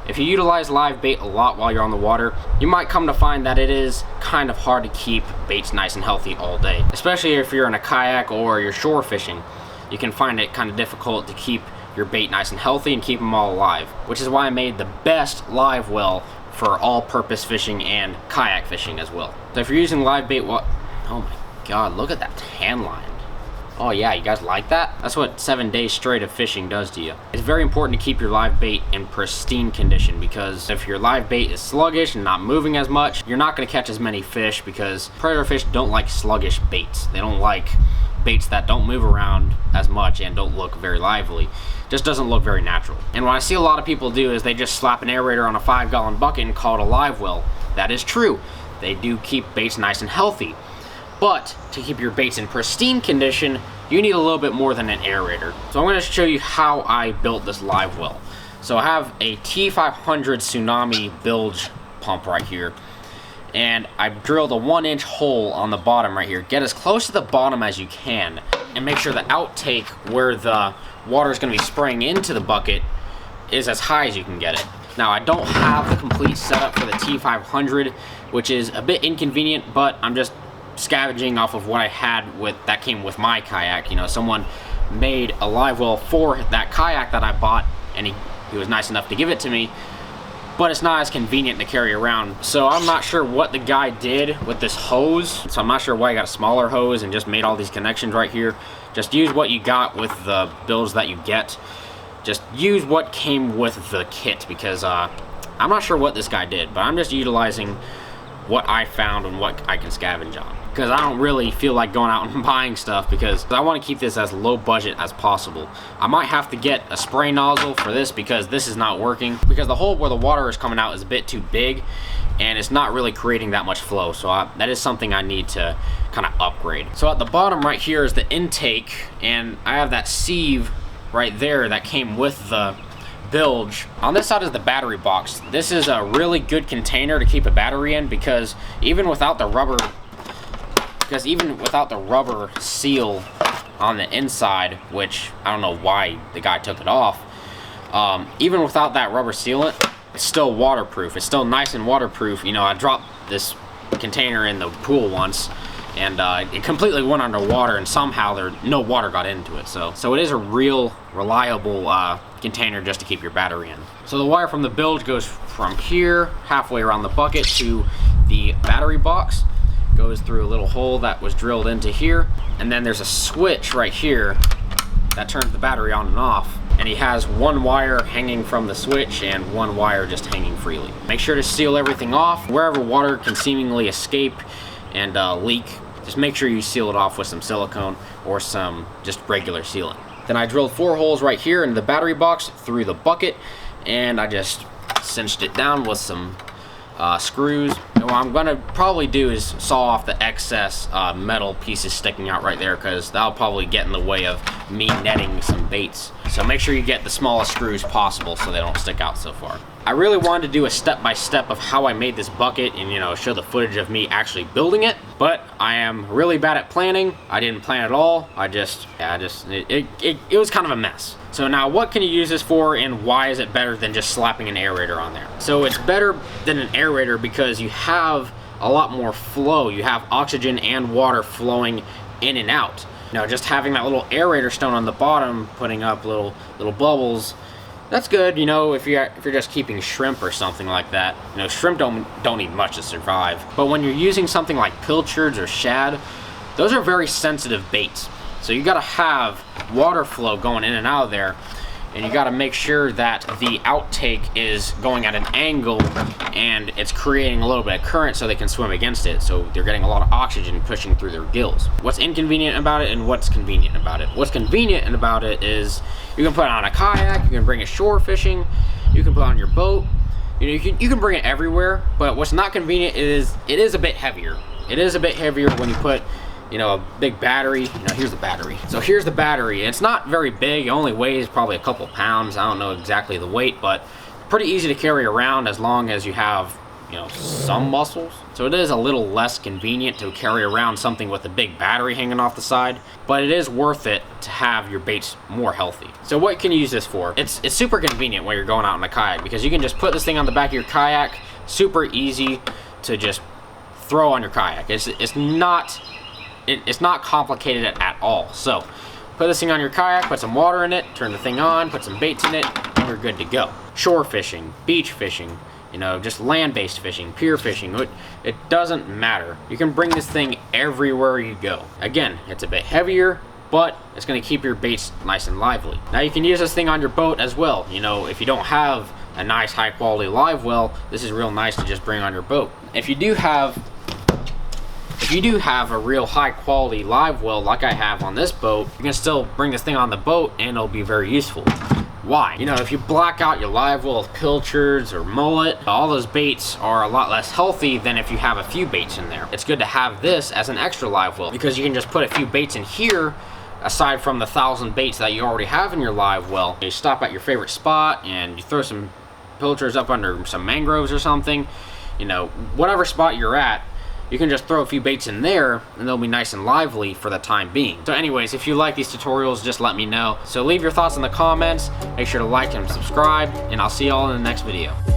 If you utilize live bait a lot while you're on the water, you might come to find that it is kind of hard to keep baits nice and healthy all day. Especially if you're in a kayak or you're shore fishing, you can find it kind of difficult to keep your bait nice and healthy and keep them all alive, which is why I made the best live well for all-purpose fishing and kayak fishing as well. So if you're using live bait, oh my god, look at that tan line. Oh yeah, you guys like that? That's what 7 days straight of fishing does to you. It's very important to keep your live bait in pristine condition, because if your live bait is sluggish and not moving as much, you're not going to catch as many fish, because predator fish don't like sluggish baits. They don't like baits that don't move around as much and don't look very lively. Just doesn't look very natural. And what I see a lot of people do is they just slap an aerator on a 5-gallon bucket and call it a live well. That is true. They do keep baits nice and healthy. But to keep your baits in pristine condition, you need a little bit more than an aerator. So I'm going to show you how I built this live well. So I have a T500 Tsunami bilge pump right here, and I drilled a 1-inch hole on the bottom right here. Get as close to the bottom as you can, and make sure the outtake where the water is going to be spraying into the bucket is as high as you can get it. Now, I don't have the complete setup for the T500, which is a bit inconvenient, but I'm just scavenging off of what I had that came with my kayak. You know, someone made a live well for that kayak that I bought, and he was nice enough to give it to me, but it's not as convenient to carry around. So I'm not sure what the guy did with this hose. So I'm not sure why he got a smaller hose and just made all these connections right here. Just use what you got with the builds that you get. Just use what came with the kit, because I'm not sure what this guy did, but I'm just utilizing what I found and what I can scavenge on, because I don't really feel like going out and buying stuff, because I want to keep this as low budget as possible. I might have to get a spray nozzle for this, because this is not working, because the hole where the water is coming out is a bit too big and it's not really creating that much flow. So that is something I need to kind of upgrade. So at the bottom right here is the intake, and I have that sieve right there that came with the bilge. On this side is the battery box. This is a really good container to keep a battery in, because even without the rubber seal on the inside, which I don't know why the guy took it off, even without that rubber sealant, it's still waterproof. It's still nice and waterproof. You know, I dropped this container in the pool once, and it completely went underwater, and somehow no water got into it. So it is a real reliable container just to keep your battery in. So the wire from the bilge goes from here halfway around the bucket to the battery box, goes through a little hole that was drilled into here, and then there's a switch right here that turns the battery on and off, and he has one wire hanging from the switch and one wire just hanging freely. Make sure to seal everything off. Wherever water can seemingly escape and leak, just make sure you seal it off with some silicone or some just regular sealant. Then I drilled 4 holes right here in the battery box through the bucket, and I just cinched it down with some screws. And what I'm gonna probably do is saw off the excess metal pieces sticking out right there, because that'll probably get in the way of me netting some baits. So make sure you get the smallest screws possible so they don't stick out so far. I really wanted to do a step-by-step of how I made this bucket and, you know, show the footage of me actually building it, but I am really bad at planning. I didn't plan at all. It was kind of a mess. So now, what can you use this for, and why is it better than just slapping an aerator on there? So it's better than an aerator because you have a lot more flow. You have oxygen and water flowing in and out. Now, just having that little aerator stone on the bottom, putting up little bubbles, that's good, you know, if you're just keeping shrimp or something like that. You know, shrimp don't need much to survive. But when you're using something like pilchards or shad, those are very sensitive baits. So you gotta have water flow going in and out of there, and you gotta make sure that the outtake is going at an angle and it's creating a little bit of current so they can swim against it, so they're getting a lot of oxygen pushing through their gills. What's inconvenient about it and what's convenient about it? What's convenient about it is you can put it on a kayak, you can bring it shore fishing, you can put it on your boat, you know, you can bring it everywhere. But what's not convenient is it is a bit heavier. It is a bit heavier when you put, you know, a big battery. You know, here's the battery. So here's the battery. It's not very big. It only weighs probably a couple pounds. I don't know exactly the weight, but pretty easy to carry around as long as you have some muscles. So it is a little less convenient to carry around something with a big battery hanging off the side, but it is worth it to have your baits more healthy. So what can you use this for? It's super convenient when you're going out in a kayak, because you can just put this thing on the back of your kayak, super easy to just throw on your kayak. It's not complicated at all. So put this thing on your kayak, put some water in it, turn the thing on, put some baits in it, and we're good to go. Shore fishing, beach fishing, just land-based fishing, pier fishing, it doesn't matter. You can bring this thing everywhere you go. Again, it's a bit heavier, but it's going to keep your baits nice and lively. Now you can use this thing on your boat as well. If you don't have a nice high-quality Livewell, this is real nice to just bring on your boat. If you do have a real high-quality Livewell like I have on this boat, you can still bring this thing on the boat and it'll be very useful. Why? If you black out your Livewell with pilchards or mullet, all those baits are a lot less healthy than if you have a few baits in there. It's good to have this as an extra Livewell, because you can just put a few baits in here aside from the 1,000 baits that you already have in your Livewell. You stop at your favorite spot and you throw some pilchards up under some mangroves or something. Whatever spot you're at, you can just throw a few baits in there and they'll be nice and lively for the time being. So anyways, if you like these tutorials, just let me know. So leave your thoughts in the comments, make sure to like and subscribe, and I'll see y'all in the next video.